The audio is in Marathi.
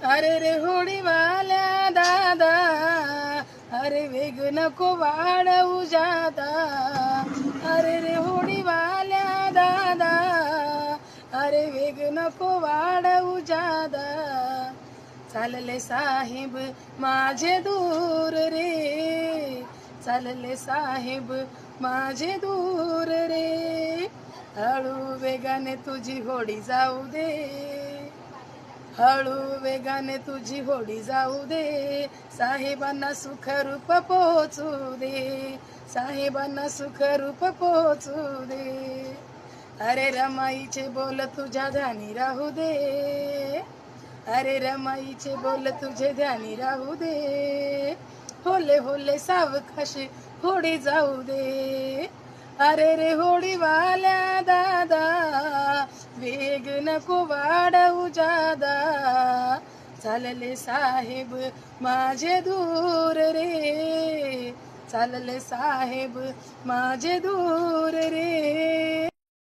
अरे रे होडीवाल्या दादा, अरे वेग नको वाढवू जादा. अरे रे होडीवाल्या दादा, अरे वेग नको वाढवू जादा. चालले साहेब माझे दूर रे, चालले साहेब माझे दूर रे. हळू वेगाने तुझी होडी जाऊ दे, हळू वेगाने तुझी होडी जाऊ दे. साहेबांना सुखरूप पोचू दे, साहेबांना सुखरूप पोचू दे. अरे रमाईचे बोल तुझ्या ध्यानी राहू दे, अरे रमाईचे बोल तुझे ध्यानी राहू दे. होले होले सावकाशी होडी जाऊ दे. अरे रे होडीवाल्या दादा, वेग नको वाढवू जादा. चालले साहेब माझे दूर रे, चालले साहेब माझे दूर रे.